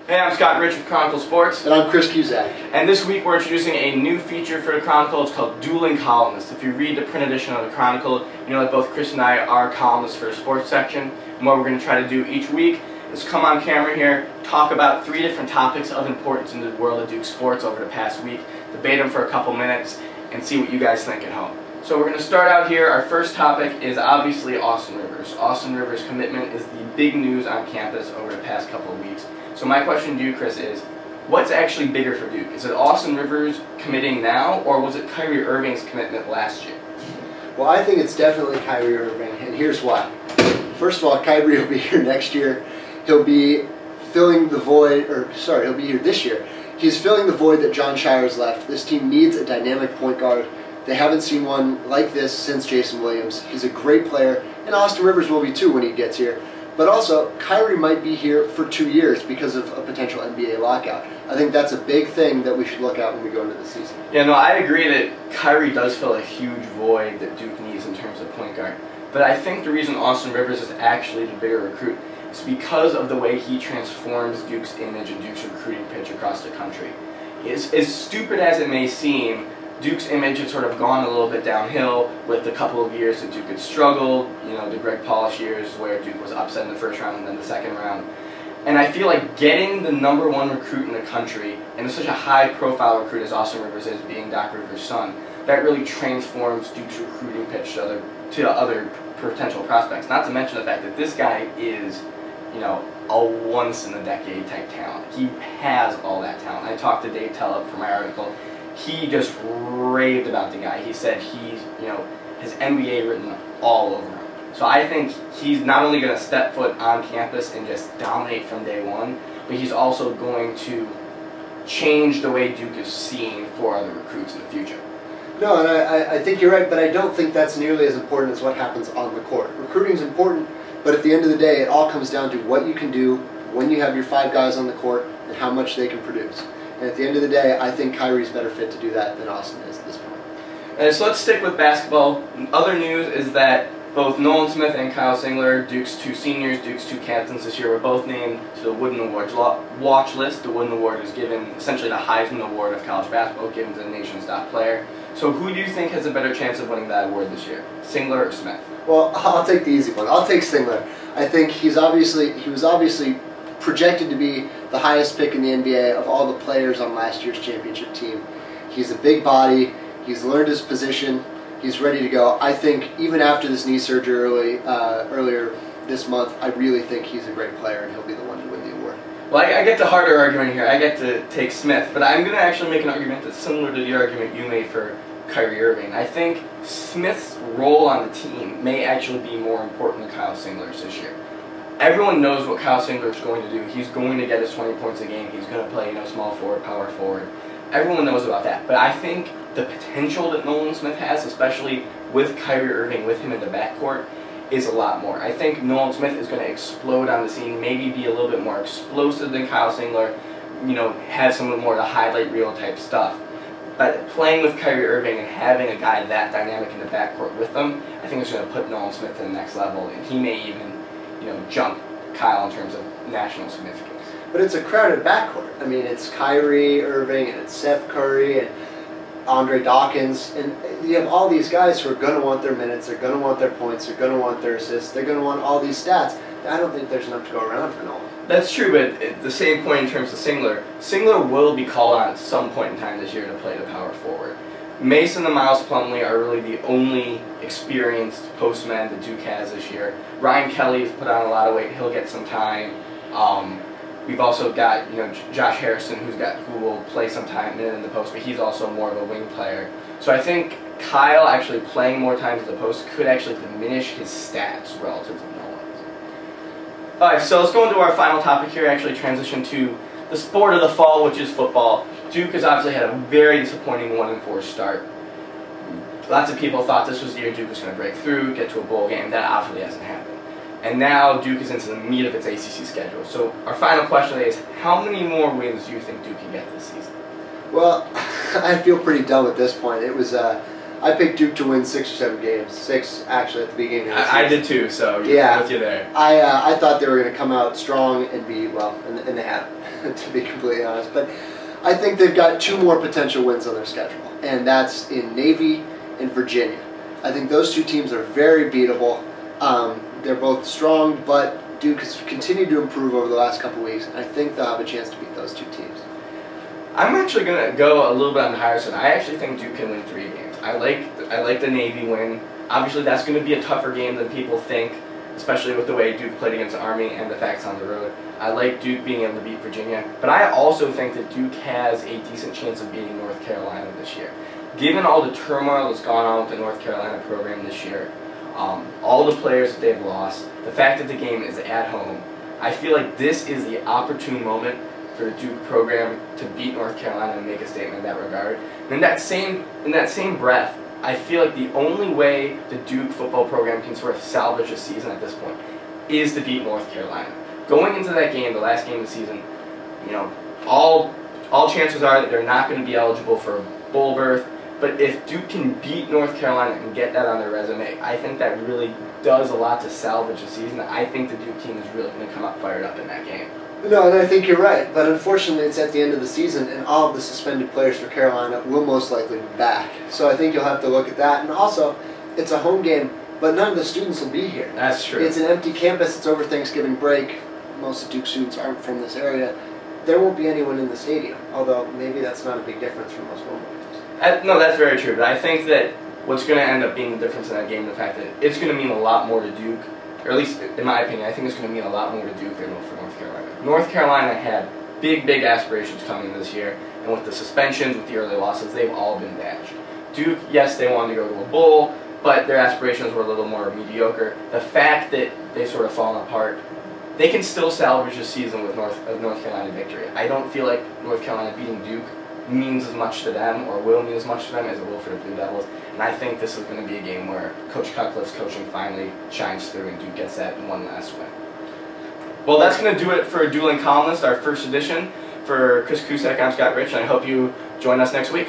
Hey, I'm Scott Rich with Chronicle Sports. And I'm Chris Cusack. And this week we're introducing a new feature for the Chronicle. It's called Dueling Columnists. If you read the print edition of the Chronicle, you know that both Chris and I are columnists for the sports section. And what we're going to try to do each week is come on camera here, talk about 3 different topics of importance in the world of Duke sports over the past week, debate them for a couple minutes, and see what you guys think at home. So we're going to start out here. Our first topic is obviously Austin Rivers. Austin Rivers' commitment is the big news on campus over the past couple of weeks. So my question to you, Chris, is what's actually bigger for Duke? Is it Austin Rivers committing now, or was it Kyrie Irving's commitment last year? Well, I think it's definitely Kyrie Irving, and here's why. First of all, Kyrie will be here next year. He'll be filling the void, he'll be here this year. He's filling the void that John Shire's left. This team needs a dynamic point guard. They haven't seen one like this since Jason Williams. He's a great player, and Austin Rivers will be too when he gets here. But also, Kyrie might be here for 2 years because of a potential NBA lockout. I think that's a big thing that we should look at when we go into the season. Yeah, no, I agree that Kyrie does fill a huge void that Duke needs in terms of point guard. But I think the reason Austin Rivers is actually the bigger recruit is because of the way he transforms Duke's image and Duke's recruiting pitch across the country. As stupid as it may seem, Duke's image had sort of gone a little bit downhill with the couple of years that Duke had struggled, you know, the Greg Polish years where Duke was upset in the first round and then the second round. And I feel like getting the #1 recruit in the country, and such a high-profile recruit as Austin Rivers is, being Doc Rivers' son, that really transforms Duke's recruiting pitch to other potential prospects. Not to mention the fact that this guy is, you know, a once-in-a-decade type talent. He has all that talent. I talked to Dave Tellep for my article. He just raved about the guy. He said he's, you know, his NBA written all over him. So I think he's not only going to step foot on campus and just dominate from day one, but he's also going to change the way Duke is seen for other recruits in the future. No, and I think you're right, but I don't think that's nearly as important as what happens on the court. Recruiting's important, but at the end of the day, it all comes down to what you can do when you have your 5 guys on the court and how much they can produce. And at the end of the day, I think Kyrie's better fit to do that than Austin is at this point. So let's stick with basketball. Other news is that both Nolan Smith and Kyle Singler, Duke's 2 seniors, Duke's 2 captains this year, were both named to the Wooden Awards watch list. The Wooden Award is given, essentially the Heisman Award of college basketball, given to the nation's top player. So who do you think has a better chance of winning that award this year, Singler or Smith? Well, I'll take the easy one. I'll take Singler. I think he was obviously projected to be the highest pick in the NBA of all the players on last year's championship team. He's a big body. He's learned his position. He's ready to go. I think even after this knee surgery earlier this month, I really think he's a great player and he'll be the one to win the award. Well, I get the harder argument here. I get to take Smith, but I'm going to actually make an argument that's similar to the argument you made for Kyrie Irving. I think Smith's role on the team may actually be more important than Kyle Singler's this year. Everyone knows what Kyle Singler is going to do. He's going to get his 20 points a game. He's going to play, you know, small forward, power forward. Everyone knows about that. But I think the potential that Nolan Smith has, especially with Kyrie Irving with him in the backcourt, is a lot more. I think Nolan Smith is going to explode on the scene, maybe be a little bit more explosive than Kyle Singler, you know, have some of the more the highlight reel type stuff. But playing with Kyrie Irving and having a guy that dynamic in the backcourt with them, I think it's going to put Nolan Smith to the next level, and he may even, you know, jump Kyle in terms of national significance. But it's a crowded backcourt. I mean, it's Kyrie Irving and it's Seth Curry and Andre Dawkins, and you have all these guys who are going to want their minutes, they're going to want their points, they're going to want their assists, they're going to want all these stats. I don't think there's enough to go around for Nolan. That's true, but at the same point in terms of Singler, Singler will be called on at some point in time this year to play the power forward. Mason and Miles Plumlee are really the only experienced postmen that Duke has this year. Ryan Kelly has put on a lot of weight. He'll get some time. We've also got, you know, Josh Harrison, who will play some time in the post, but he's also more of a wing player. So I think Kyle actually playing more times at the post could actually diminish his stats relative to Nolan's. All right, so let's go into our final topic here. Actually, transition to the sport of the fall, which is football. Duke has obviously had a very disappointing 1-4 start. Lots of people thought this was the year Duke was going to break through, get to a bowl game. That obviously hasn't happened. And now Duke is into the meat of its ACC schedule. So our final question today is, how many more wins do you think Duke can get this season? Well, I feel pretty dumb at this point. It was I picked Duke to win 6 or 7 games. 6 actually at the beginning of the season. I did too, so yeah, with you there. I thought they were going to come out strong and be, well, and they have, to be completely honest. But I think they've got 2 more potential wins on their schedule, and that's in Navy and Virginia. I think those 2 teams are very beatable. They're both strong, but Duke has continued to improve over the last couple weeks, and I think they'll have a chance to beat those 2 teams. I'm actually going to go a little bit on the higher side. I actually think Duke can win 3 games. I like the Navy win. Obviously, that's going to be a tougher game than people think, especially with the way Duke played against Army and the fact it's on the road. I like Duke being able to beat Virginia, but I also think that Duke has a decent chance of beating North Carolina this year. Given all the turmoil that's gone on with the North Carolina program this year, all the players that they've lost, the fact that the game is at home, I feel like this is the opportune moment for the Duke program to beat North Carolina and make a statement in that regard. And in that same breath, I feel like the only way the Duke football program can sort of salvage a season at this point is to beat North Carolina. Going into that game, the last game of the season, you know, all chances are that they're not going to be eligible for a bowl berth. But if Duke can beat North Carolina and get that on their resume, I think that really does a lot to salvage the season. I think the Duke team is really going to come up fired up in that game. No, and I think you're right. But unfortunately, it's at the end of the season, and all of the suspended players for Carolina will most likely be back. So I think you'll have to look at that. And also, it's a home game, but none of the students will be here. That's true. It's an empty campus. It's over Thanksgiving break. Most of Duke students aren't from this area. There won't be anyone in the stadium, although maybe that's not a big difference for most home games. No, that's very true. But I think that what's going to end up being the difference in that game is the fact that it's going to mean a lot more to Duke, or at least in my opinion, I think it's going to mean a lot more to Duke than for North Carolina. North Carolina had big aspirations coming this year, and with the suspensions, with the early losses, they've all been dashed. Duke, yes, they wanted to go to a bowl, but their aspirations were a little more mediocre. The fact that they've sort of fallen apart, they can still salvage a season with North Carolina victory. I don't feel like North Carolina beating Duke means as much to them, or will mean as much to them, as it will for the Blue Devils. And I think this is going to be a game where Coach Cutcliffe's coaching finally shines through and Duke gets that one last win. Well, that's going to do it for Dueling Columnists, our first edition. For Chris Cusack, I'm Scott Rich, and I hope you join us next week.